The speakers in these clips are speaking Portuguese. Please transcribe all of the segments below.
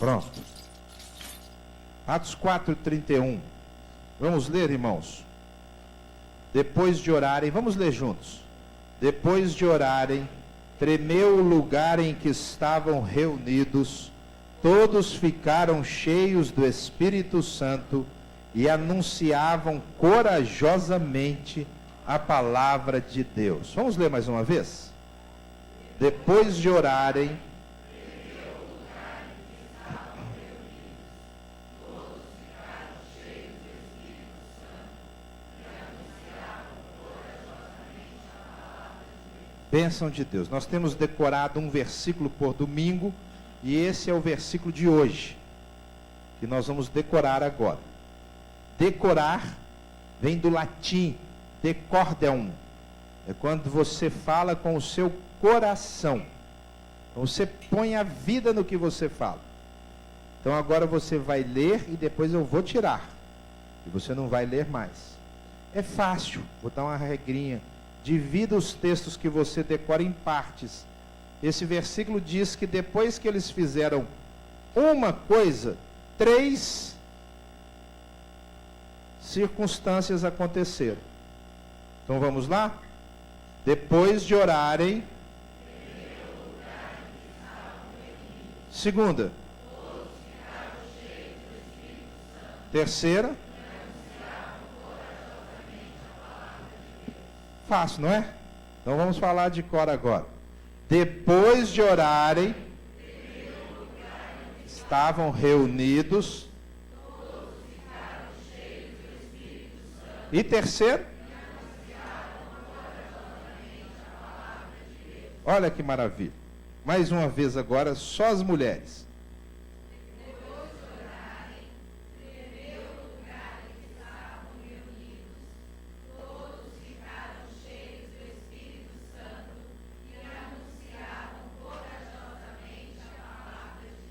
Pronto. Atos 4:31. Vamos ler, irmãos. Depois de orarem, vamos ler juntos. Depois de orarem, tremeu o lugar em que estavam reunidos, todos ficaram cheios do Espírito Santo e anunciavam corajosamente a palavra de Deus. Vamos ler mais uma vez? Depois de orarem, bênção de Deus. Nós temos decorado um versículo por domingo, e esse é o versículo de hoje, que nós vamos decorar agora. Decorar vem do latim, decordeum. É quando você fala com o seu coração. Então você põe a vida no que você fala. Então agora você vai ler e depois eu vou tirar. E você não vai ler mais. É fácil, vou dar uma regrinha. Divida os textos que você decora em partes. Esse versículo diz que depois que eles fizeram uma coisa, 3 circunstâncias aconteceram. Então vamos lá? Depois de orarem. Segunda. Terceira. Fácil, não é? Então vamos falar de cor agora. Depois de orarem, estavam reunidos. E terceiro? Olha que maravilha. Mais uma vez agora, só as mulheres.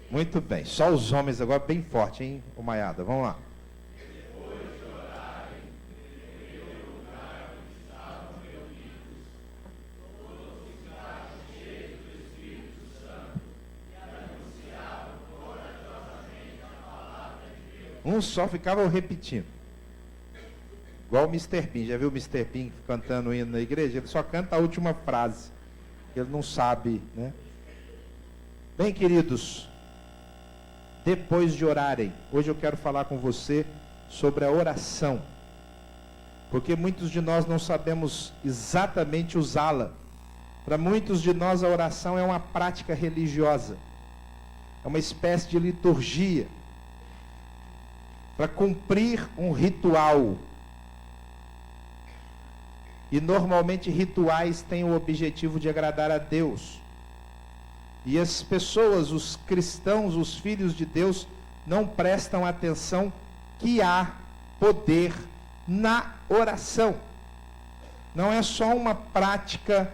Muito bem, só os homens agora, bem forte, hein, o Maiada, vamos lá. Depois de orarem, tremeu o lugar onde estavam reunidos, todos ficaram cheios do Espírito Santo e anunciavam corajosamente a palavra de Deus. Um só ficava repetindo, igual o Mr. Bean. Já viu o Mr. Bean cantando o hino na igreja? Ele só canta a última frase, ele não sabe, né? Bem, queridos, depois de orarem, hoje eu quero falar com você sobre a oração, porque muitos de nós não sabemos exatamente usá-la. Para muitos de nós a oração é uma prática religiosa, é uma espécie de liturgia, para cumprir um ritual. E normalmente rituais têm o objetivo de agradar a Deus. E as pessoas, os cristãos, os filhos de Deus, não prestam atenção que há poder na oração. Não é só uma prática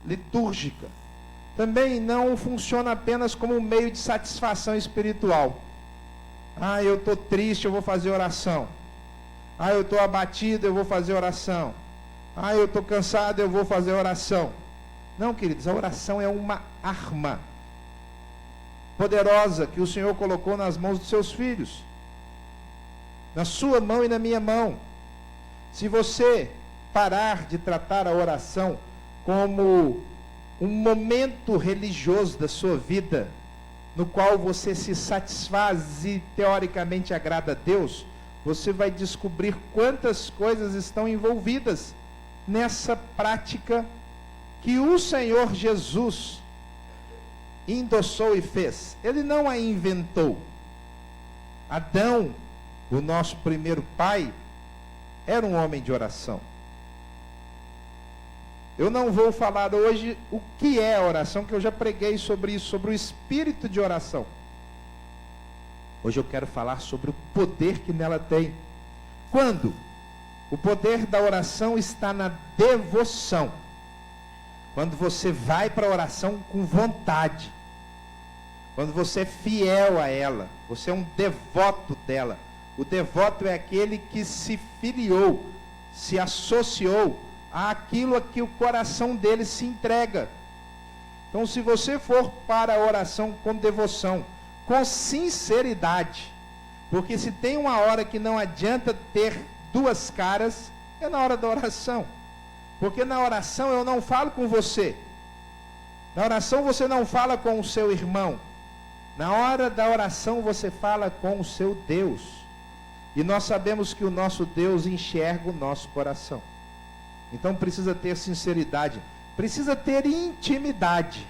litúrgica. Também não funciona apenas como um meio de satisfação espiritual. Ah, eu estou triste, eu vou fazer oração. Ah, eu estou abatido, eu vou fazer oração. Ah, eu estou cansado, eu vou fazer oração. Não, queridos, a oração é uma arma poderosa que o Senhor colocou nas mãos dos seus filhos, na sua mão e na minha mão. Se você parar de tratar a oração como um momento religioso da sua vida, no qual você se satisfaz e teoricamente agrada a Deus, você vai descobrir quantas coisas estão envolvidas nessa prática que o Senhor Jesus endossou e fez. Ele não a inventou. Adão, o nosso primeiro pai, era um homem de oração. Eu não vou falar hoje o que é a oração, que eu já preguei sobre isso, sobre o espírito de oração. Hoje eu quero falar sobre o poder que nela tem. Quando? O poder da oração está na devoção. Quando você vai para a oração com vontade. Quando você é fiel a ela. Você é um devoto dela. O devoto é aquele que se filiou, se associou àquilo a que o coração dele se entrega. Então, se você for para a oração com devoção, com sinceridade. Porque se tem uma hora que não adianta ter duas caras, é na hora da oração. Porque na oração eu não falo com você. Na oração você não fala com o seu irmão. Na hora da oração você fala com o seu Deus. E nós sabemos que o nosso Deus enxerga o nosso coração. Então precisa ter sinceridade, precisa ter intimidade.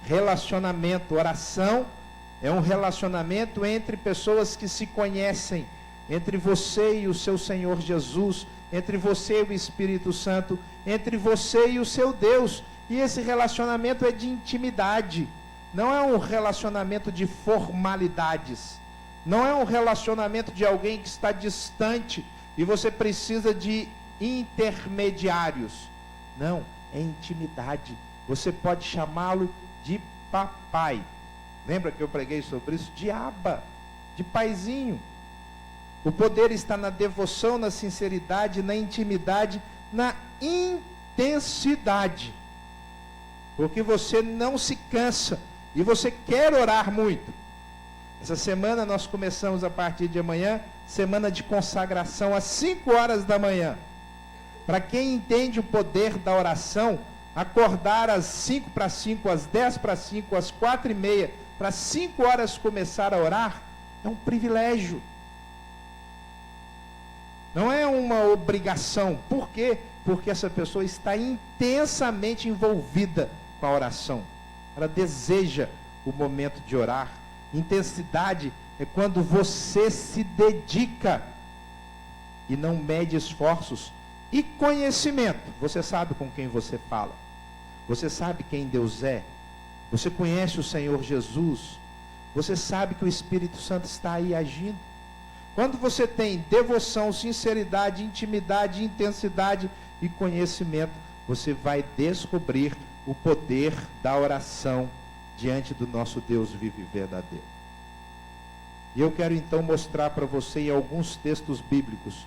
Relacionamento, oração é um relacionamento entre pessoas que se conhecem, entre você e o seu Senhor Jesus, entre você e o Espírito Santo, entre você e o seu Deus. E esse relacionamento é de intimidade, não é um relacionamento de formalidades, não é um relacionamento de alguém que está distante e você precisa de intermediários. Não, é intimidade. Você pode chamá-lo de papai. Lembra que eu preguei sobre isso? De aba, de paizinho. O poder está na devoção, na sinceridade, na intimidade, na intensidade. Porque você não se cansa e você quer orar muito. Essa semana nós começamos a partir de amanhã, semana de consagração às 5 horas da manhã. Para quem entende o poder da oração, acordar às 5 para 5, às 10 para 5, às 4:30, para 5 horas começar a orar, é um privilégio. Não é uma obrigação. Por quê? Porque essa pessoa está intensamente envolvida com a oração. Ela deseja o momento de orar. Intensidade é quando você se dedica e não mede esforços. E conhecimento, você sabe com quem você fala. Você sabe quem Deus é. Você conhece o Senhor Jesus. Você sabe que o Espírito Santo está aí agindo. Quando você tem devoção, sinceridade, intimidade, intensidade e conhecimento, você vai descobrir o poder da oração diante do nosso Deus vivo e verdadeiro. E eu quero então mostrar para você em alguns textos bíblicos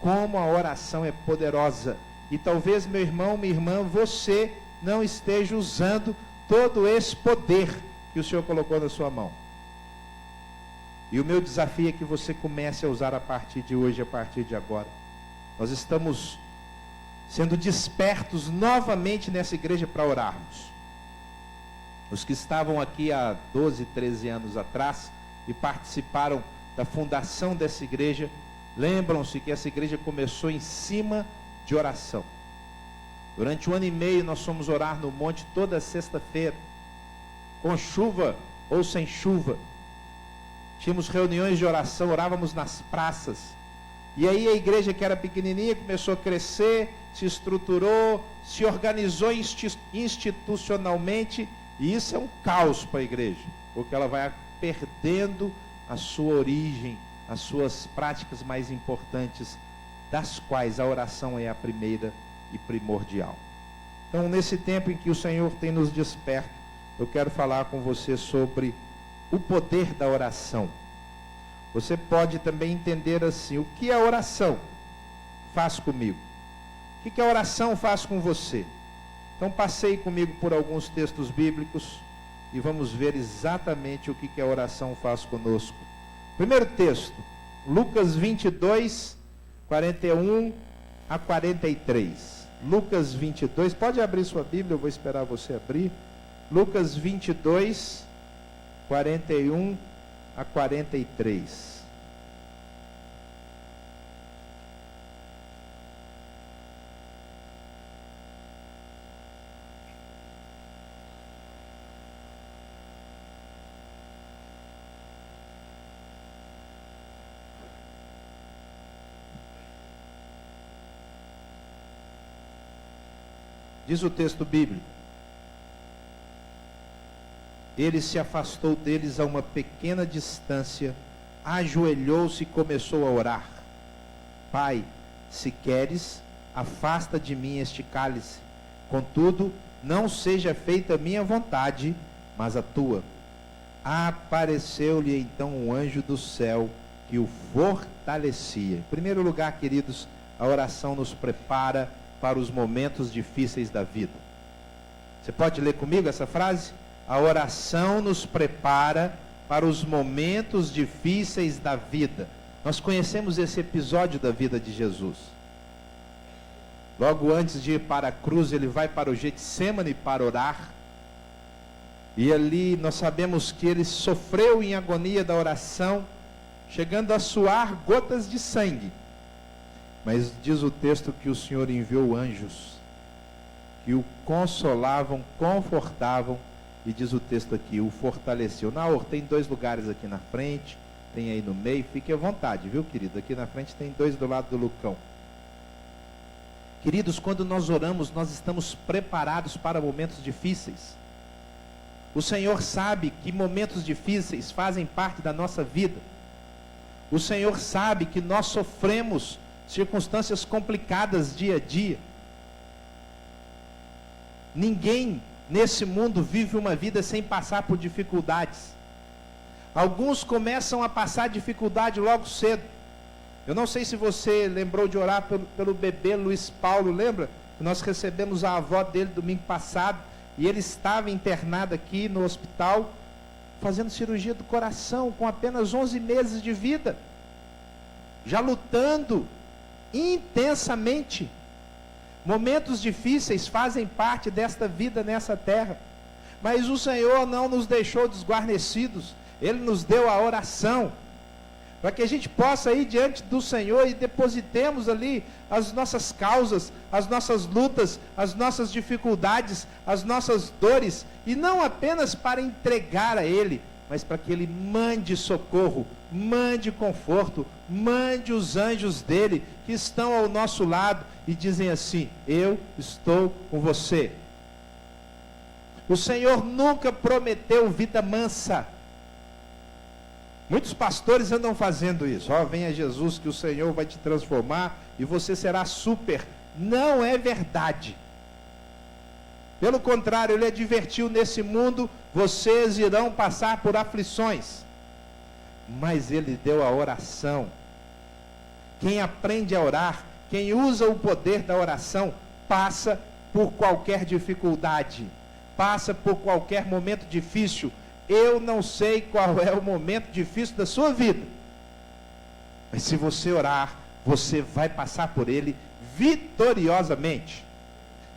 como a oração é poderosa. E talvez, meu irmão, minha irmã, você não esteja usando todo esse poder que o Senhor colocou na sua mão. E o meu desafio é que você comece a usar a partir de hoje, a partir de agora. Nós estamos sendo despertos novamente nessa igreja para orarmos. Os que estavam aqui há 12, 13 anos atrás e participaram da fundação dessa igreja, lembram-se que essa igreja começou em cima de oração. Durante 1 ano e meio nós fomos orar no monte toda sexta-feira, com chuva ou sem chuva. Tínhamos reuniões de oração, orávamos nas praças. E aí a igreja, que era pequenininha, começou a crescer, se estruturou, se organizou institucionalmente. E isso é um caos para a igreja, porque ela vai perdendo a sua origem, as suas práticas mais importantes, das quais a oração é a primeira e primordial. Então, nesse tempo em que o Senhor tem nos desperto, eu quero falar com você sobre o poder da oração. Você pode também entender assim: o que a oração faz comigo? O que a oração faz com você? Então passeie comigo por alguns textos bíblicos e vamos ver exatamente o que a oração faz conosco. Primeiro texto, Lucas 22, 41 a 43. Lucas 22, pode abrir sua Bíblia, eu vou esperar você abrir. Lucas 22, 41 a 43. Diz o texto bíblico: ele se afastou deles a uma pequena distância, ajoelhou-se e começou a orar. Pai, se queres, afasta de mim este cálice. Contudo, não seja feita a minha vontade, mas a tua. Apareceu-lhe então um anjo do céu que o fortalecia. Em primeiro lugar, queridos, a oração nos prepara para os momentos difíceis da vida. Você pode ler comigo essa frase? A oração nos prepara para os momentos difíceis da vida. Nós conhecemos esse episódio da vida de Jesus. Logo antes de ir para a cruz, ele vai para o Getsêmani para orar. E ali nós sabemos que ele sofreu em agonia da oração, chegando a suar gotas de sangue. Mas diz o texto que o Senhor enviou anjos, que o consolavam, confortavam, e diz o texto aqui, o fortaleceu. Naor, tem 2 lugares aqui na frente, tem aí no meio, fique à vontade, viu, querido? Aqui na frente tem 2 do lado do Lucão. Queridos, quando nós oramos, nós estamos preparados para momentos difíceis. O Senhor sabe que momentos difíceis fazem parte da nossa vida. O Senhor sabe que nós sofremos circunstâncias complicadas dia a dia. Ninguém nesse mundo vive uma vida sem passar por dificuldades. Alguns começam a passar dificuldade logo cedo. Eu não sei se você lembrou de orar pelo bebê Luiz Paulo, lembra? Nós recebemos a avó dele domingo passado, e ele estava internado aqui no hospital, fazendo cirurgia do coração, com apenas 11 meses de vida, já lutando intensamente. Momentos difíceis fazem parte desta vida nessa terra, mas o Senhor não nos deixou desguarnecidos. Ele nos deu a oração, para que a gente possa ir diante do Senhor e depositemos ali as nossas causas, as nossas lutas, as nossas dificuldades, as nossas dores, e não apenas para entregar a Ele, mas para que Ele mande socorro, mande conforto, mande os anjos dEle, que estão ao nosso lado, e dizem assim: eu estou com você. O Senhor nunca prometeu vida mansa. Muitos pastores andam fazendo isso. Venha Jesus que o Senhor vai te transformar e você será super. Não é verdade. Pelo contrário, Ele advertiu: nesse mundo vocês irão passar por aflições. Mas Ele deu a oração. Quem aprende a orar, quem usa o poder da oração, passa por qualquer dificuldade, passa por qualquer momento difícil. Eu não sei qual é o momento difícil da sua vida, mas se você orar, você vai passar por ele vitoriosamente.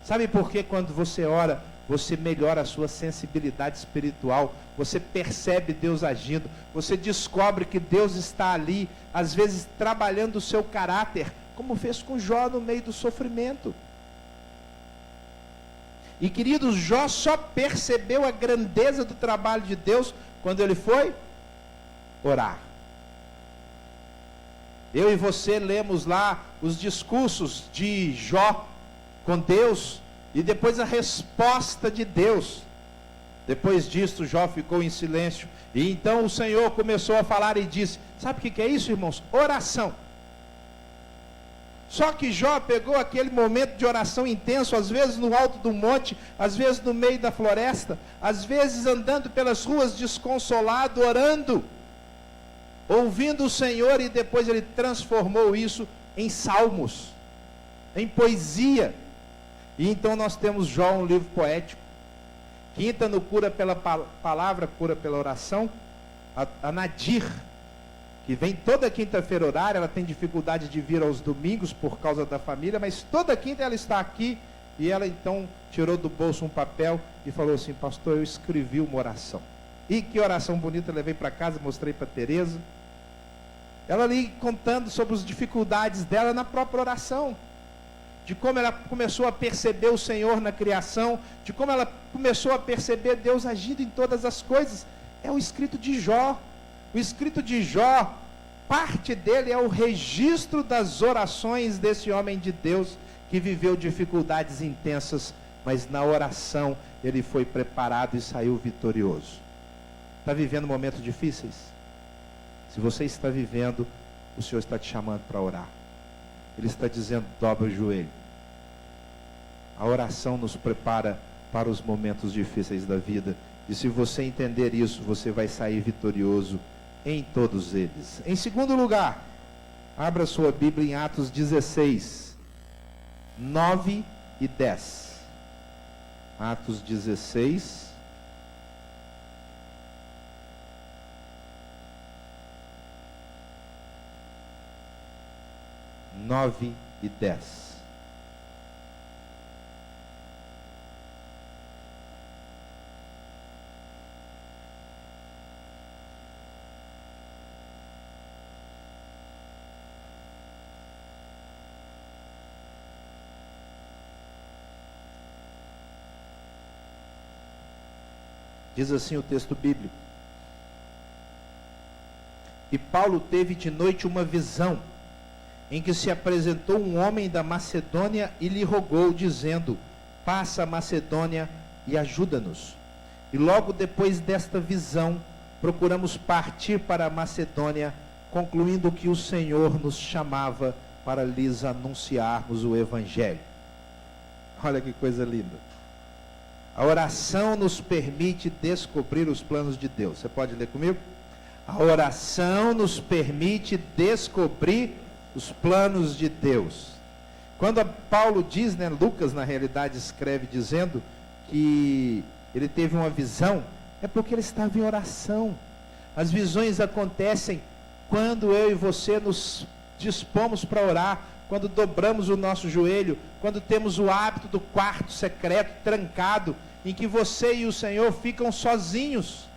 Sabe por que quando você ora, você melhora a sua sensibilidade espiritual, você percebe Deus agindo, você descobre que Deus está ali, às vezes trabalhando o seu caráter, como fez com Jó no meio do sofrimento. E queridos, Jó só percebeu a grandeza do trabalho de Deus quando ele foi orar. Eu e você lemos lá os discursos de Jó com Deus e depois a resposta de Deus. Depois disso, Jó ficou em silêncio, e então o Senhor começou a falar e disse: sabe o que é isso, irmãos? Oração. Só que Jó pegou aquele momento de oração intenso, às vezes no alto do monte, às vezes no meio da floresta, às vezes andando pelas ruas desconsolado, orando, ouvindo o Senhor, e depois ele transformou isso em salmos, em poesia. E então nós temos Jó, um livro poético. Quinta no Cura pela Palavra, Cura pela Oração, a Nadir, que vem toda quinta-feira orar. Ela tem dificuldade de vir aos domingos por causa da família, mas toda quinta ela está aqui, e ela então tirou do bolso um papel e falou assim: pastor, eu escrevi uma oração. E que oração bonita, eu levei para casa, mostrei para Tereza. Ela ali contando sobre as dificuldades dela na própria oração, de como ela começou a perceber o Senhor na criação, de como ela começou a perceber Deus agindo em todas as coisas. É o escrito de Jó. O escrito de Jó, parte dele é o registro das orações desse homem de Deus, que viveu dificuldades intensas, mas na oração ele foi preparado e saiu vitorioso. Está vivendo momentos difíceis? Se você está vivendo, o Senhor está te chamando para orar. Ele está dizendo: dobra o joelho. A oração nos prepara para os momentos difíceis da vida, e se você entender isso, você vai sair vitorioso em todos eles. Em segundo lugar, abra sua Bíblia em Atos 16, 9 e 10. Atos 16, 9 e 10. Diz assim o texto bíblico: e Paulo teve de noite uma visão, em que se apresentou um homem da Macedônia e lhe rogou, dizendo: passa a Macedônia e ajuda-nos. E logo depois desta visão, procuramos partir para a Macedônia, concluindo que o Senhor nos chamava para lhes anunciarmos o Evangelho. Olha que coisa linda. A oração nos permite descobrir os planos de Deus. Você pode ler comigo? A oração nos permite descobrir os planos de Deus. Quando Paulo diz, Lucas na realidade escreve dizendo que ele teve uma visão, é porque ele estava em oração. As visões acontecem quando eu e você nos dispomos para orar, quando dobramos o nosso joelho, quando temos o hábito do quarto secreto trancado, em que você e o Senhor ficam sozinhos.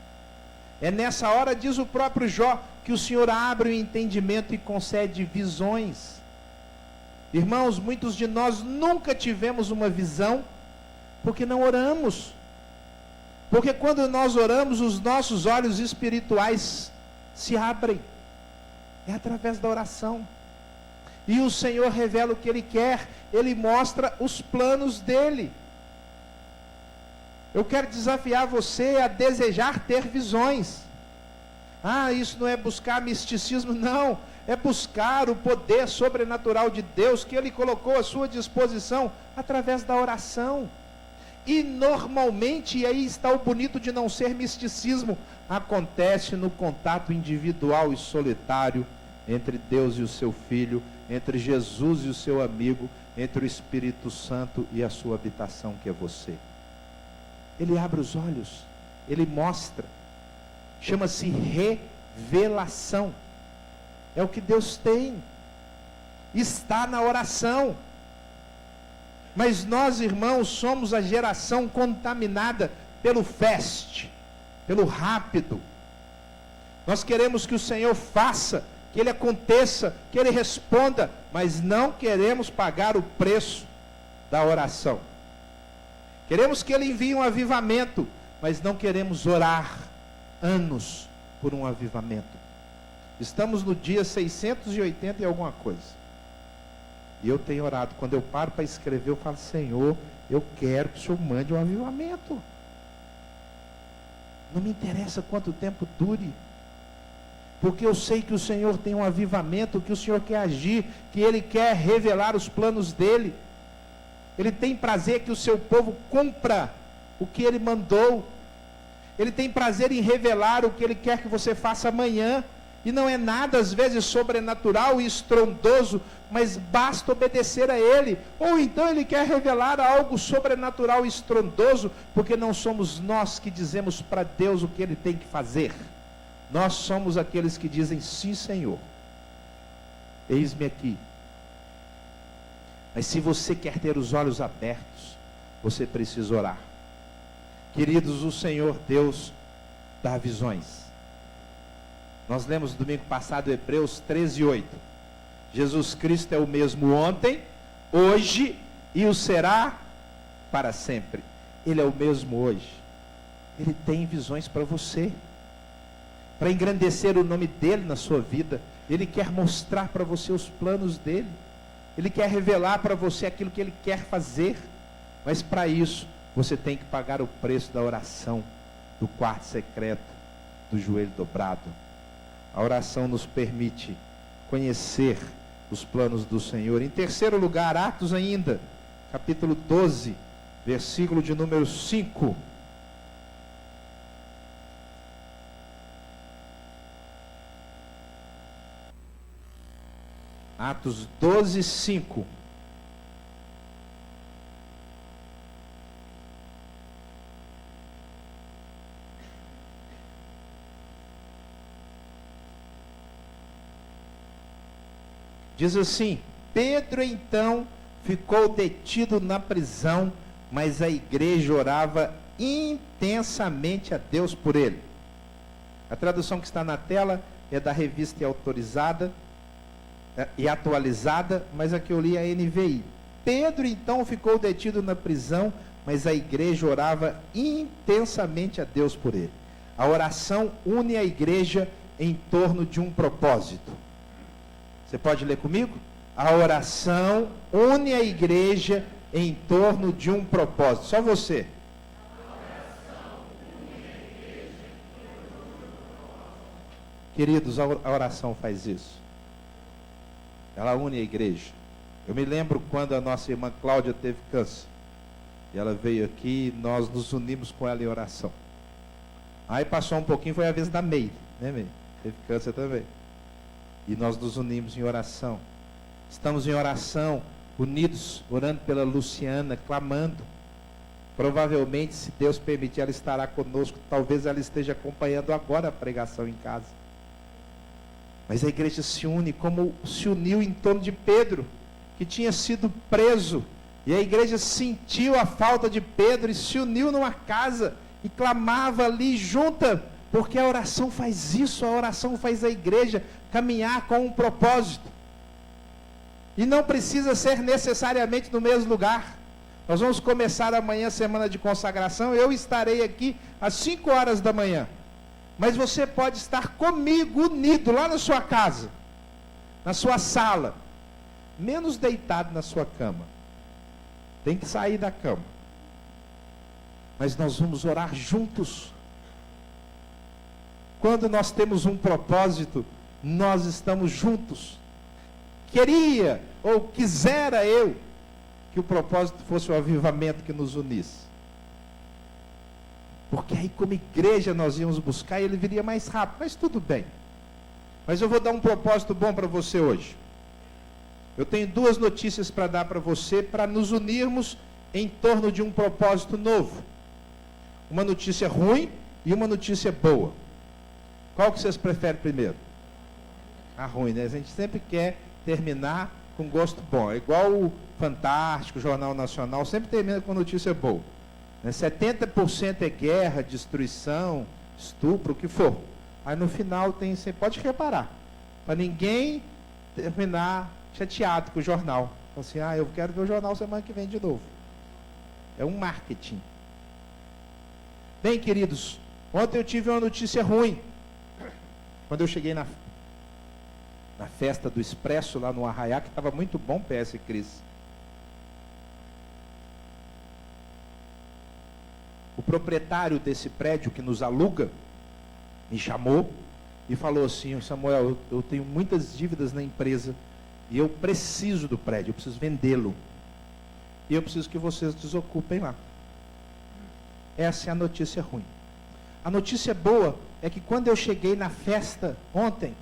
É nessa hora, diz o próprio Jó, que o Senhor abre o entendimento e concede visões. Irmãos, muitos de nós nunca tivemos uma visão, porque não oramos. Porque quando nós oramos, os nossos olhos espirituais se abrem. É através da oração. E o Senhor revela o que Ele quer, Ele mostra os planos dEle. Eu quero desafiar você a desejar ter visões. Isso não é buscar misticismo, não. É buscar o poder sobrenatural de Deus que Ele colocou à sua disposição através da oração. E normalmente, e aí está o bonito de não ser misticismo, acontece no contato individual e solitário entre Deus e o seu Filho, entre Jesus e o seu amigo, entre o Espírito Santo e a sua habitação, que é você. Ele abre os olhos, Ele mostra, chama-se revelação. É o que Deus tem, está na oração. Mas nós, irmãos, somos a geração contaminada pelo fast, pelo rápido. Nós queremos que o Senhor faça, que Ele aconteça, que Ele responda, mas não queremos pagar o preço da oração. Queremos que Ele envie um avivamento, mas não queremos orar anos por um avivamento. Estamos no dia 680 e alguma coisa. E eu tenho orado. Quando eu paro para escrever, eu falo: Senhor, eu quero que o Senhor mande um avivamento. Não me interessa quanto tempo dure. Porque eu sei que o Senhor tem um avivamento, que o Senhor quer agir, que Ele quer revelar os planos dEle. Ele tem prazer que o seu povo cumpra o que Ele mandou. Ele tem prazer em revelar o que Ele quer que você faça amanhã. E não é nada, às vezes, sobrenatural e estrondoso, mas basta obedecer a Ele. Ou então Ele quer revelar algo sobrenatural e estrondoso, porque não somos nós que dizemos para Deus o que Ele tem que fazer. Nós somos aqueles que dizem: sim, Senhor, eis-me aqui. Mas se você quer ter os olhos abertos, você precisa orar. Queridos, o Senhor Deus dá visões. Nós lemos domingo passado Hebreus 13:8. Jesus Cristo é o mesmo ontem, hoje e o será para sempre. Ele é o mesmo hoje. Ele tem visões para você, para engrandecer o nome dEle na sua vida. Ele quer mostrar para você os planos dEle. Ele quer revelar para você aquilo que Ele quer fazer. Mas para isso, você tem que pagar o preço da oração, do quarto secreto, do joelho dobrado. A oração nos permite conhecer os planos do Senhor. Em terceiro lugar, Atos ainda, capítulo 12, versículo de número 5. Atos 12, 5. Diz assim: Pedro então ficou detido na prisão, mas a igreja orava intensamente a Deus por ele. A tradução que está na tela é da Revista Autorizada e Atualizada, mas a que eu li é a NVI. Pedro então ficou detido na prisão, mas a igreja orava intensamente a Deus por ele. A oração une a igreja em torno de um propósito. Você pode ler comigo? A oração une a igreja em torno de um propósito. Só você. Queridos, a oração faz isso. Ela une a igreja. Eu me lembro quando a nossa irmã Cláudia teve câncer. E ela veio aqui e nós nos unimos com ela em oração. Aí passou um pouquinho, foi a vez da Meire, né, Meire? Teve câncer também. E nós nos unimos em oração. Estamos em oração, unidos, orando pela Luciana, clamando. Provavelmente, se Deus permitir, ela estará conosco. Talvez ela esteja acompanhando agora a pregação em casa. Mas a igreja se une como se uniu em torno de Pedro, que tinha sido preso. E a igreja sentiu a falta de Pedro e se uniu numa casa e clamava ali junta, porque a oração faz isso, a oração faz a igreja caminhar com um propósito. E não precisa ser necessariamente no mesmo lugar. Nós vamos começar amanhã a semana de consagração, eu estarei aqui às 5 horas da manhã. Mas você pode estar comigo unido lá na sua casa, na sua sala, menos deitado na sua cama. Tem que sair da cama. Mas nós vamos orar juntos. Quando nós temos um propósito, nós estamos juntos. Queria ou quisera eu que o propósito fosse o avivamento que nos unisse. Porque aí como igreja nós íamos buscar e ele viria mais rápido. Mas tudo bem. Mas eu vou dar um propósito bom para você hoje. Eu tenho 2 notícias para dar para você, para nos unirmos em torno de um propósito novo. Uma notícia ruim e uma notícia boa. Qual que vocês preferem primeiro? A ruim, né? A gente sempre quer terminar com gosto bom. É igual o Fantástico, o Jornal Nacional, sempre termina com notícia boa. 70% é guerra, destruição, estupro, o que for. Aí no final tem, você pode reparar, para ninguém terminar chateado com o jornal. Assim, eu quero ver o jornal semana que vem de novo. É um marketing. Bem, queridos, ontem eu tive uma notícia ruim. Quando eu cheguei na festa do Expresso, lá no Arraiá, que estava muito bom, PS Cris. O proprietário desse prédio que nos aluga, me chamou e falou assim: Samuel, eu tenho muitas dívidas na empresa, e eu preciso do prédio, eu preciso vendê-lo. E eu preciso que vocês desocupem lá. Essa é a notícia ruim. A notícia boa é que quando eu cheguei na festa ontem,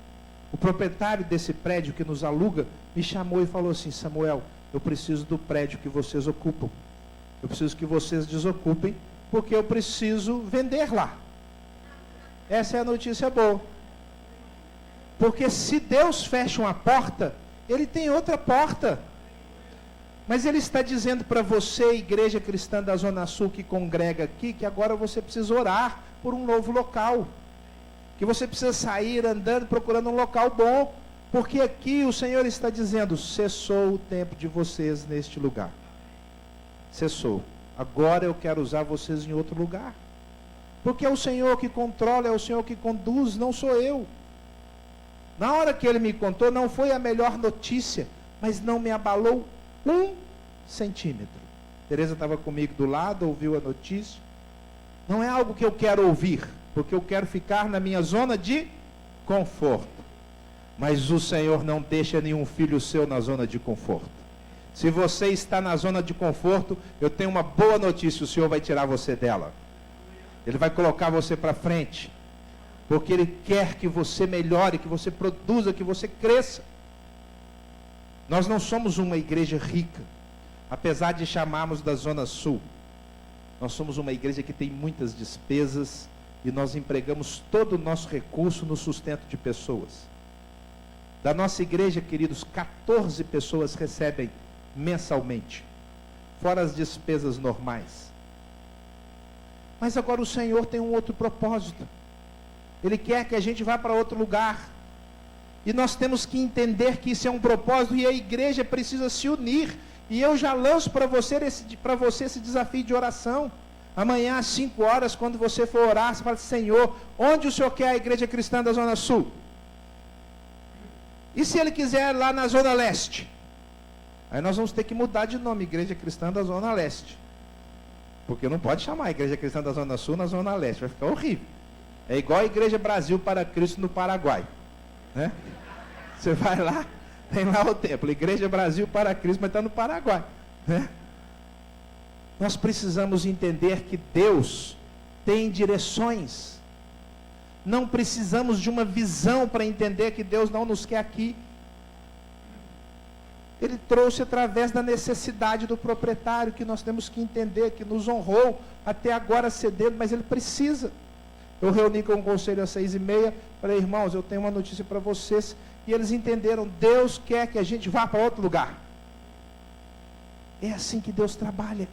o proprietário desse prédio que nos aluga me chamou e falou assim: Samuel, eu preciso do prédio que vocês ocupam. Eu preciso que vocês desocupem, porque eu preciso vender lá. Essa é a notícia boa. Porque se Deus fecha uma porta, Ele tem outra porta. Mas Ele está dizendo para você, igreja cristã da Zona Sul que congrega aqui, que agora você precisa orar por um novo local. Que você precisa sair andando, procurando um local bom. Porque aqui o Senhor está dizendo: cessou o tempo de vocês neste lugar. Cessou. Agora eu quero usar vocês em outro lugar. Porque é o Senhor que controla, é o Senhor que conduz, não sou eu. Na hora que Ele me contou, não foi a melhor notícia, mas não me abalou 1 centímetro. Tereza estava comigo do lado, ouviu a notícia. Não é algo que eu quero ouvir, porque eu quero ficar na minha zona de conforto. Mas o Senhor não deixa nenhum filho seu na zona de conforto. Se você está na zona de conforto, eu tenho uma boa notícia: o Senhor vai tirar você dela. Ele vai colocar você para frente. Porque Ele quer que você melhore, que você produza, que você cresça. Nós não somos uma igreja rica, apesar de chamarmos da Zona Sul. Nós somos uma igreja que tem muitas despesas e nós empregamos todo o nosso recurso no sustento de pessoas. Da nossa igreja, queridos, 14 pessoas recebem mensalmente, fora as despesas normais. Mas agora o Senhor tem um outro propósito. Ele quer que a gente vá para outro lugar. E nós temos que entender que isso é um propósito e a igreja precisa se unir. E eu já lanço para você esse desafio de oração. Amanhã às 5 horas, quando você for orar, você fala: Senhor, onde o Senhor quer a igreja cristã da Zona Sul? E se Ele quiser lá na Zona Leste? Aí nós vamos ter que mudar de nome, Igreja Cristã da Zona Leste. Porque não pode chamar a Igreja Cristã da Zona Sul na Zona Leste, vai ficar horrível. É igual a Igreja Brasil para Cristo no Paraguai, né? Você vai lá, tem lá o templo, Igreja Brasil para Cristo, mas está no Paraguai, né? Nós precisamos entender que Deus tem direções. Não precisamos de uma visão para entender que Deus não nos quer aqui. Ele trouxe através da necessidade do proprietário, que nós temos que entender, que nos honrou até agora cedendo, mas ele precisa. Eu reuni com o conselho às 6h30, falei: irmãos, eu tenho uma notícia para vocês. E eles entenderam: Deus quer que a gente vá para outro lugar. É assim que Deus trabalha.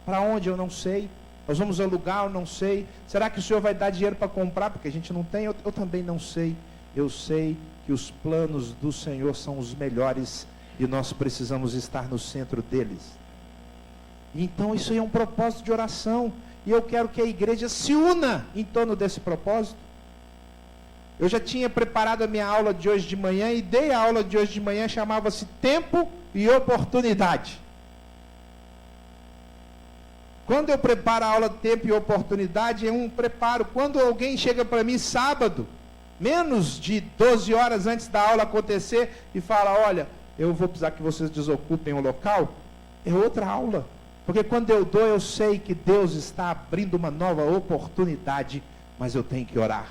Para onde eu não sei. Nós vamos alugar, eu não sei. Será que o Senhor vai dar dinheiro para comprar? Porque a gente não tem, eu também não sei. Eu sei que os planos do Senhor são os melhores e nós precisamos estar no centro deles. Então isso aí é um propósito de oração. E eu quero que a igreja se una em torno desse propósito. Eu já tinha preparado a minha aula de hoje de manhã e dei a aula de hoje de manhã, chamava-se Tempo e Oportunidade. Quando eu preparo a aula de tempo e oportunidade, é um preparo. Quando alguém chega para mim sábado, menos de 12 horas antes da aula acontecer, e fala: olha, eu vou precisar que vocês desocupem o local, é outra aula. Porque quando eu dou, eu sei que Deus está abrindo uma nova oportunidade, mas eu tenho que orar.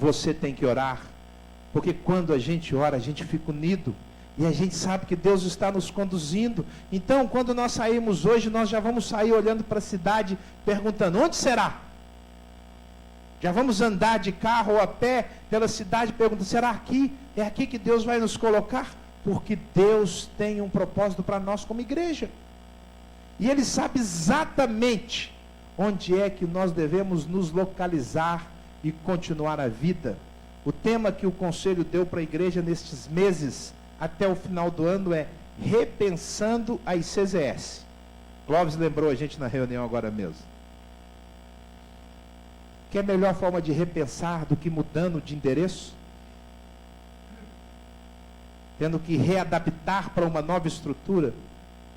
Você tem que orar, porque quando a gente ora, a gente fica unido. E a gente sabe que Deus está nos conduzindo. Então, quando nós sairmos hoje, nós já vamos sair olhando para a cidade, perguntando: onde será? Já vamos andar de carro ou a pé pela cidade, perguntando: será aqui? É aqui que Deus vai nos colocar? Porque Deus tem um propósito para nós como igreja. E Ele sabe exatamente onde é que nós devemos nos localizar e continuar a vida. O tema que o conselho deu para a igreja nestes meses, até o final do ano, é Repensando a ICZS. Clóvis lembrou a gente na reunião agora mesmo. Que é a melhor forma de repensar do que mudando de endereço? Tendo que readaptar para uma nova estrutura?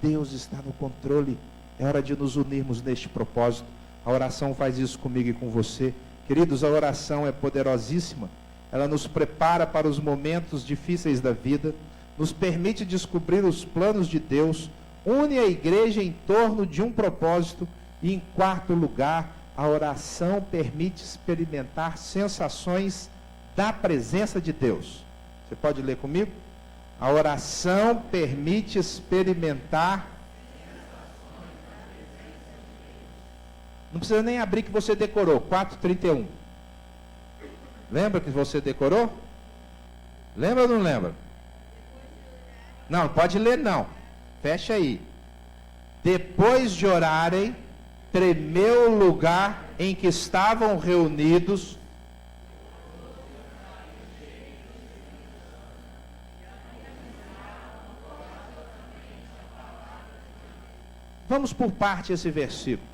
Deus está no controle. É hora de nos unirmos neste propósito. A oração faz isso comigo e com você. Queridos, a oração é poderosíssima. Ela nos prepara para os momentos difíceis da vida, nos permite descobrir os planos de Deus, une a igreja em torno de um propósito e, em quarto lugar, a oração permite experimentar sensações da presença de Deus. Você pode ler comigo? A oração permite experimentar. Não precisa nem abrir que você decorou, 4:31. Lembra que você decorou? Lembra ou não lembra? Não, pode ler não. Fecha aí. Depois de orarem, tremeu o lugar em que estavam reunidos. Vamos por parte esse versículo.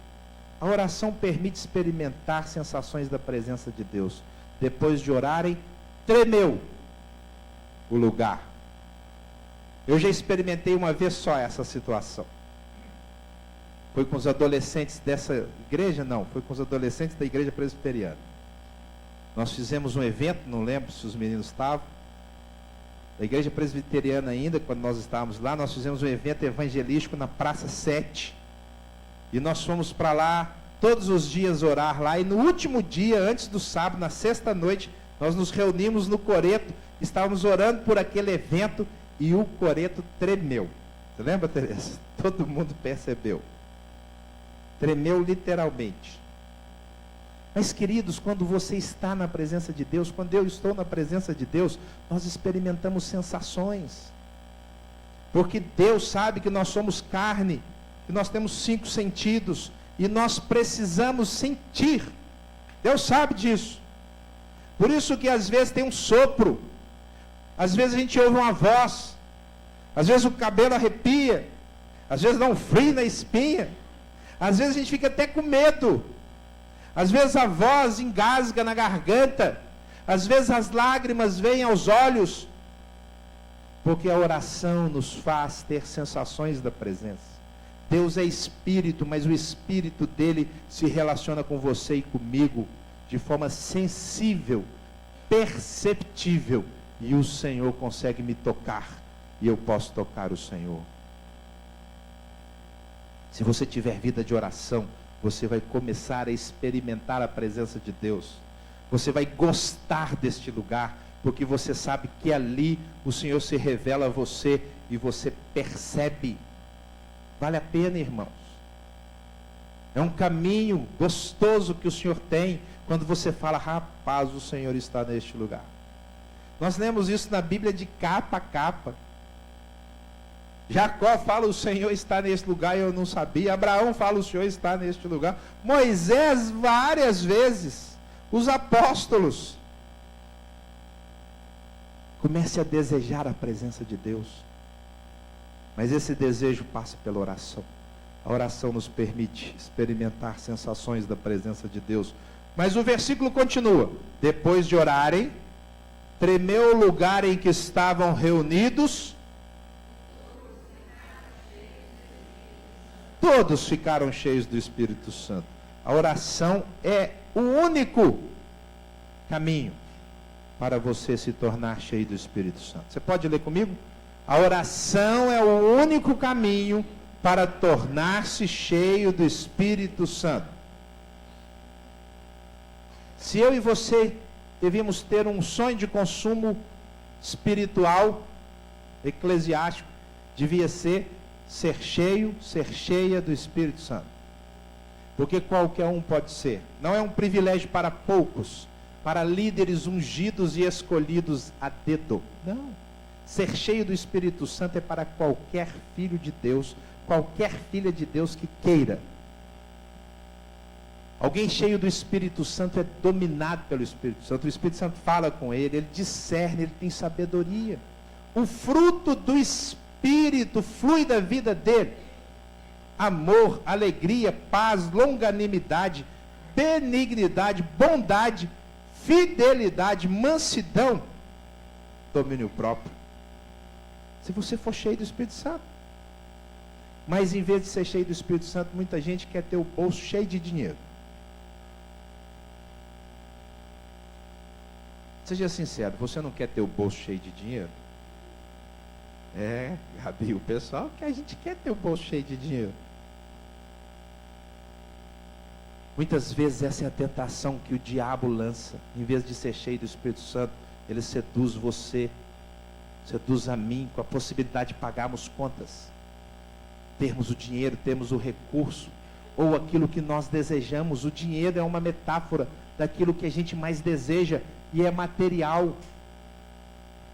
A oração permite experimentar sensações da presença de Deus. Depois de orarem, tremeu o lugar. Eu já experimentei uma vez só essa situação. Foi com os adolescentes dessa igreja? Não, foi com os adolescentes da igreja presbiteriana. Nós fizemos um evento, não lembro se os meninos estavam. Da igreja presbiteriana ainda, quando nós estávamos lá, nós fizemos um evento evangelístico na Praça 7. E nós fomos para lá todos os dias orar lá. E no último dia, antes do sábado, na sexta noite, nós nos reunimos no coreto. Estávamos orando por aquele evento e o coreto tremeu. Você lembra, Teresa? Todo mundo percebeu. Tremeu literalmente. Mas, queridos, quando você está na presença de Deus, quando eu estou na presença de Deus, nós experimentamos sensações. Porque Deus sabe que nós somos carne, que nós temos 5 sentidos, e nós precisamos sentir. Deus sabe disso. Por isso que às vezes tem um sopro, às vezes a gente ouve uma voz, às vezes o cabelo arrepia, às vezes dá um frio na espinha, às vezes a gente fica até com medo, às vezes a voz engasga na garganta, às vezes as lágrimas vêm aos olhos, porque a oração nos faz ter sensações da presença. Deus é Espírito, mas o Espírito dele se relaciona com você e comigo de forma sensível, perceptível, e o Senhor consegue me tocar, e eu posso tocar o Senhor. Se você tiver vida de oração, você vai começar a experimentar a presença de Deus. Você vai gostar deste lugar, porque você sabe que ali o Senhor se revela a você e você percebe. Vale a pena, irmãos. É um caminho gostoso que o Senhor tem quando você fala, rapaz, o Senhor está neste lugar. Nós lemos isso na Bíblia de capa a capa. Jacó fala, o Senhor está neste lugar, e eu não sabia. Abraão fala, o Senhor está neste lugar. Moisés, várias vezes. Os apóstolos. Comece a desejar a presença de Deus. Mas esse desejo passa pela oração. A oração nos permite experimentar sensações da presença de Deus. Mas o versículo continua. Depois de orarem, tremeu o lugar em que estavam reunidos. Todos ficaram cheios do Espírito Santo. A oração é o único caminho para você se tornar cheio do Espírito Santo. Você pode ler comigo? A oração é o único caminho para tornar-se cheio do Espírito Santo. Se eu e você devíamos ter um sonho de consumo espiritual, eclesiástico, devia ser cheio, ser cheia do Espírito Santo. Porque qualquer um pode ser. Não é um privilégio para poucos, para líderes ungidos e escolhidos a dedo. Não. Ser cheio do Espírito Santo é para qualquer filho de Deus, qualquer filha de Deus que queira. Alguém cheio do Espírito Santo é dominado pelo Espírito Santo. O Espírito Santo fala com ele, ele discerne, ele tem sabedoria. O fruto do Espírito flui da vida dele. Amor, alegria, paz, longanimidade, benignidade, bondade, fidelidade, mansidão, domínio próprio. Se você for cheio do Espírito Santo. Mas em vez de ser cheio do Espírito Santo, muita gente quer ter o bolso cheio de dinheiro. Seja sincero, você não quer ter o bolso cheio de dinheiro? É, Gabi, o pessoal que a gente quer ter o bolso cheio de dinheiro. Muitas vezes essa é a tentação que o diabo lança. Em vez de ser cheio do Espírito Santo, ele seduz você, seduz a mim, com a possibilidade de pagarmos contas. Termos o dinheiro, termos o recurso, ou aquilo que nós desejamos. O dinheiro é uma metáfora daquilo que a gente mais deseja, e é material.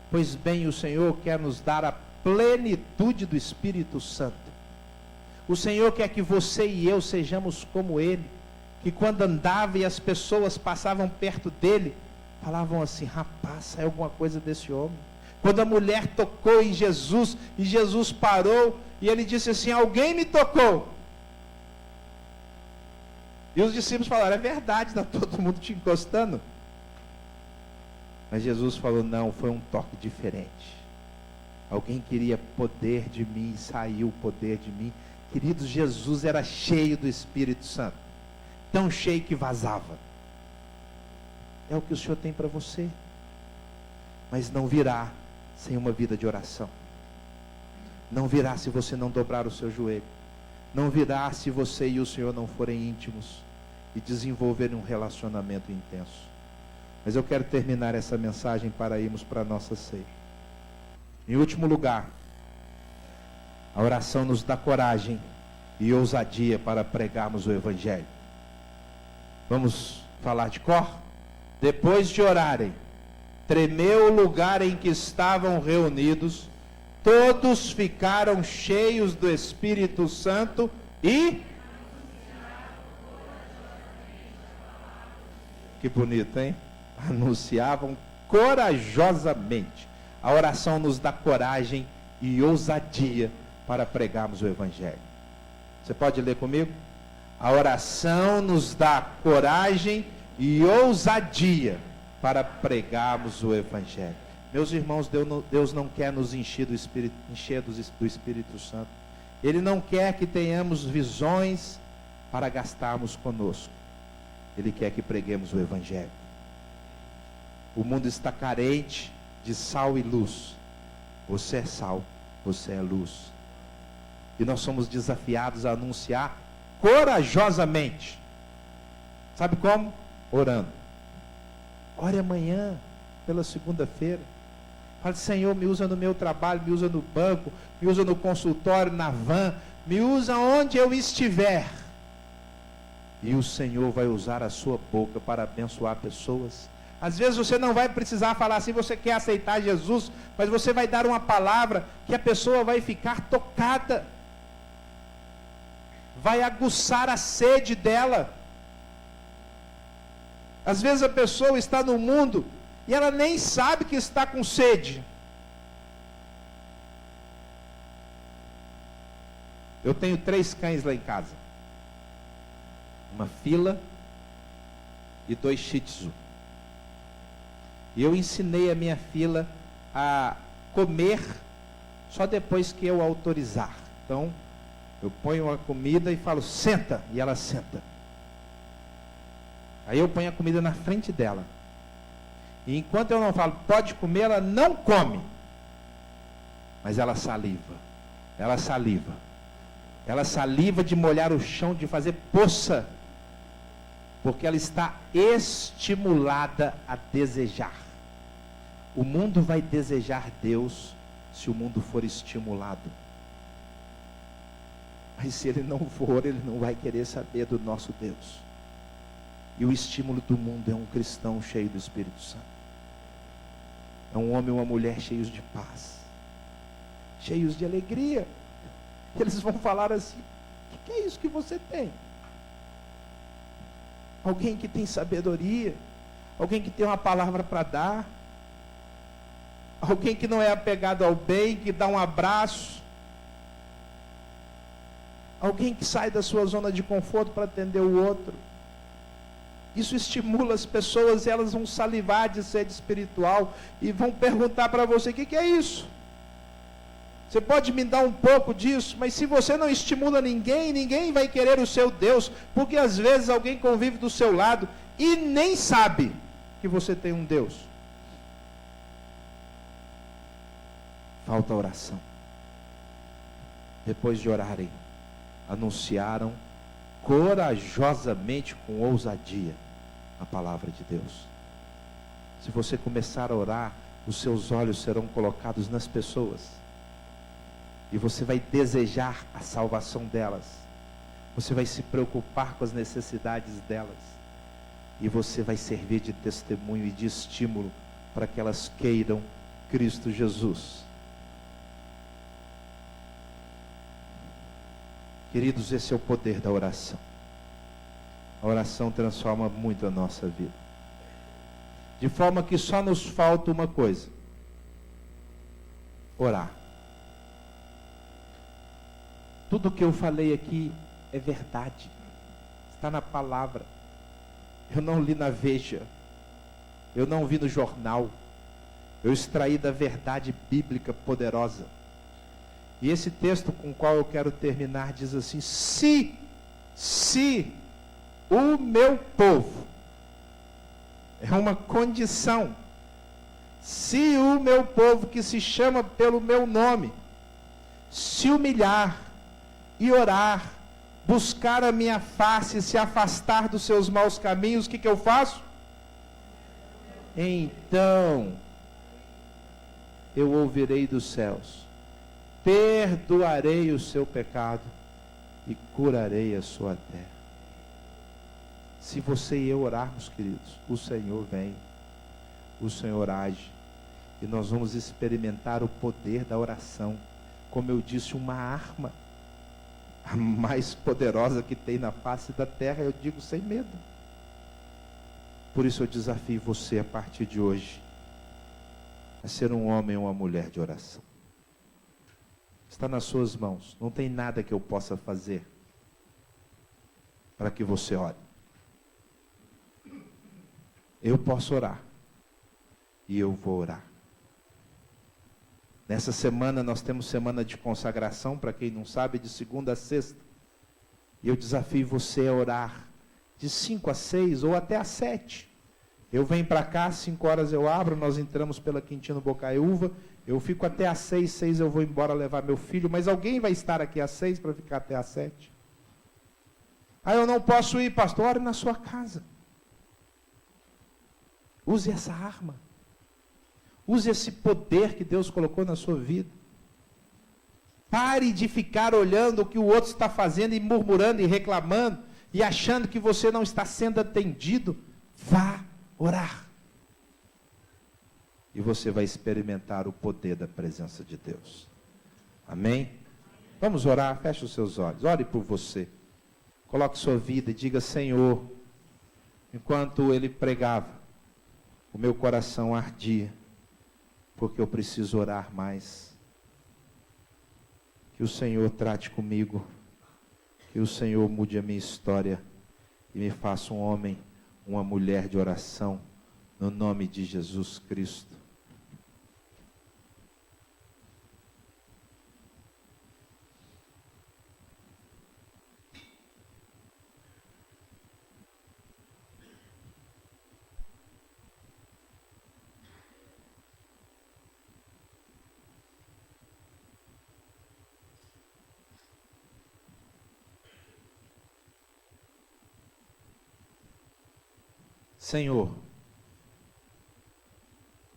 Pois bem, o Senhor quer nos dar a plenitude do Espírito Santo. O Senhor quer que você e eu sejamos como Ele, que quando andava e as pessoas passavam perto dele, falavam assim, rapaz, sai alguma coisa desse homem. Quando a mulher tocou em Jesus, e Jesus parou, e ele disse assim, alguém me tocou. E os discípulos falaram, é verdade, está todo mundo te encostando. Mas Jesus falou, não, foi um toque diferente. Alguém queria poder de mim, saiu o poder de mim. Queridos, Jesus era cheio do Espírito Santo. Tão cheio que vazava. É o que o Senhor tem para você. Mas não virá sem uma vida de oração. Não virá se você não dobrar o seu joelho. Não virá se você e o Senhor não forem íntimos e desenvolverem um relacionamento intenso. Mas eu quero terminar essa mensagem para irmos para a nossa ceia. Em último lugar, a oração nos dá coragem e ousadia para pregarmos o Evangelho. Vamos falar de cor? Depois de orarem, tremeu o lugar em que estavam reunidos, todos ficaram cheios do Espírito Santo e... Que bonito, hein? Anunciavam corajosamente. A oração nos dá coragem e ousadia para pregarmos o Evangelho. Você pode ler comigo? A oração nos dá coragem e ousadia para pregarmos o Evangelho. Meus irmãos, Deus não quer nos encher do Espírito Santo. Ele não quer que tenhamos visões para gastarmos conosco. Ele quer que preguemos o Evangelho. O mundo está carente de sal e luz. Você é sal, você é luz. E nós somos desafiados a anunciar corajosamente. Sabe como? Orando. Ore amanhã, pela segunda-feira. Fale, Senhor, me usa no meu trabalho, me usa no banco, me usa no consultório, na van, me usa onde eu estiver. E o Senhor vai usar a sua boca para abençoar pessoas. Às vezes você não vai precisar falar assim, você quer aceitar Jesus, mas você vai dar uma palavra que a pessoa vai ficar tocada. Vai aguçar a sede dela. Às vezes a pessoa está no mundo e ela nem sabe que está com sede. Eu tenho 3 cães lá em casa. Uma fila e 2 shih tzu. E eu ensinei a minha fila a comer só depois que eu autorizar. Então, eu ponho a comida e falo, senta, e ela senta. Aí eu ponho a comida na frente dela. E enquanto eu não falo, pode comer, ela não come. Mas ela saliva. Ela saliva. Ela saliva de molhar o chão, de fazer poça. Porque ela está estimulada a desejar. O mundo vai desejar Deus se o mundo for estimulado. Mas se ele não for, ele não vai querer saber do nosso Deus. E o estímulo do mundo é um cristão cheio do Espírito Santo. É um homem e uma mulher cheios de paz. Cheios de alegria. Eles vão falar assim, o que é isso que você tem? Alguém que tem sabedoria. Alguém que tem uma palavra para dar. Alguém que não é apegado ao bem, que dá um abraço. Alguém que sai da sua zona de conforto para atender o outro. Isso estimula as pessoas e elas vão salivar de sede espiritual e vão perguntar para você, o que é isso? Você pode me dar um pouco disso, mas se você não estimula ninguém, ninguém vai querer o seu Deus, porque às vezes alguém convive do seu lado e nem sabe que você tem um Deus. Falta oração. Depois de orarem, anunciaram corajosamente, com ousadia, a palavra de Deus. Se você começar a orar, os seus olhos serão colocados nas pessoas. E você vai desejar a salvação delas. Você vai se preocupar com as necessidades delas. E você vai servir de testemunho e de estímulo para que elas queiram Cristo Jesus. Queridos, esse é o poder da oração. A oração transforma muito a nossa vida. De forma que só nos falta uma coisa: orar. Tudo que eu falei aqui é verdade. Está na palavra. Eu não li na Veja. Eu não vi no jornal. Eu extraí da verdade bíblica poderosa. E esse texto com o qual eu quero terminar diz assim: se o meu povo, é uma condição, se o meu povo que se chama pelo meu nome, se humilhar e orar, buscar a minha face, se afastar dos seus maus caminhos, o que eu faço? Então, eu ouvirei dos céus, perdoarei o seu pecado e curarei a sua terra. Se você e eu orarmos, queridos, o Senhor vem, o Senhor age, e nós vamos experimentar o poder da oração. Como eu disse, uma arma, a mais poderosa que tem na face da terra, eu digo sem medo. Por isso eu desafio você a partir de hoje, a ser um homem ou uma mulher de oração. Está nas suas mãos, não tem nada que eu possa fazer para que você ore. Eu posso orar, e eu vou orar. Nessa semana nós temos semana de consagração, para quem não sabe, de segunda a sexta. E eu desafio você a orar de 5 a 6 ou até às 7. Eu venho para cá, às 5 horas eu abro, nós entramos pela Quintino Bocaiúva, eu fico até às 6, 6 eu vou embora levar meu filho, mas alguém vai estar aqui às 6 para ficar até às 7. Ah, eu não posso ir, pastor, ore na sua casa. Use essa arma. Use esse poder que Deus colocou na sua vida. Pare de ficar olhando o que o outro está fazendo e murmurando e reclamando e achando que você não está sendo atendido. Vá orar. E você vai experimentar o poder da presença de Deus. Amém? Vamos orar, feche os seus olhos, ore por você. Coloque sua vida e diga: Senhor, enquanto ele pregava, o meu coração ardia, porque eu preciso orar mais. Que o Senhor trate comigo, que o Senhor mude a minha história e me faça um homem, uma mulher de oração, no nome de Jesus Cristo. Senhor,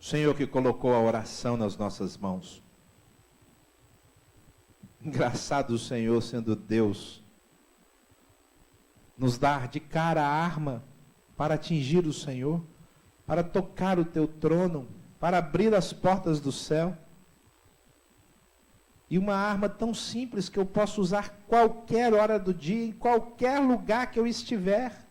o Senhor que colocou a oração nas nossas mãos. Engraçado o Senhor, sendo Deus, nos dar de cara a arma para atingir o Senhor, para tocar o teu trono, para abrir as portas do céu. E uma arma tão simples que eu posso usar qualquer hora do dia, em qualquer lugar que eu estiver.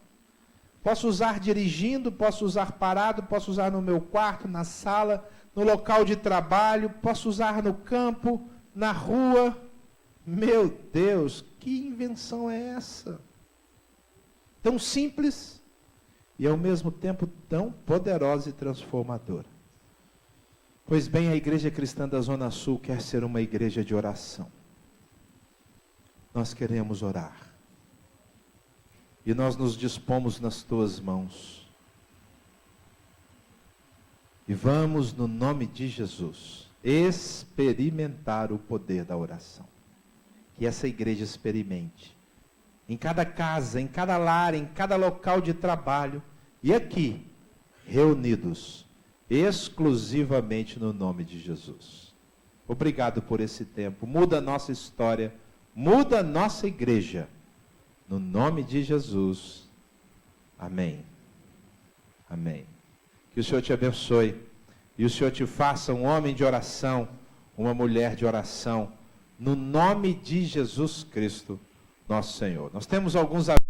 Posso usar dirigindo, posso usar parado, posso usar no meu quarto, na sala, no local de trabalho, posso usar no campo, na rua. Meu Deus, que invenção é essa? Tão simples e ao mesmo tempo tão poderosa e transformadora. Pois bem, a Igreja Cristã da Zona Sul quer ser uma igreja de oração. Nós queremos orar. E nós nos dispomos nas tuas mãos. E vamos, no nome de Jesus, experimentar o poder da oração. Que essa igreja experimente. Em cada casa, em cada lar, em cada local de trabalho. E aqui, reunidos, exclusivamente no nome de Jesus. Obrigado por esse tempo. Muda a nossa história. Muda a nossa igreja. No nome de Jesus. Amém. Amém. Que o Senhor te abençoe. E o Senhor te faça um homem de oração, uma mulher de oração. No nome de Jesus Cristo, nosso Senhor. Nós temos alguns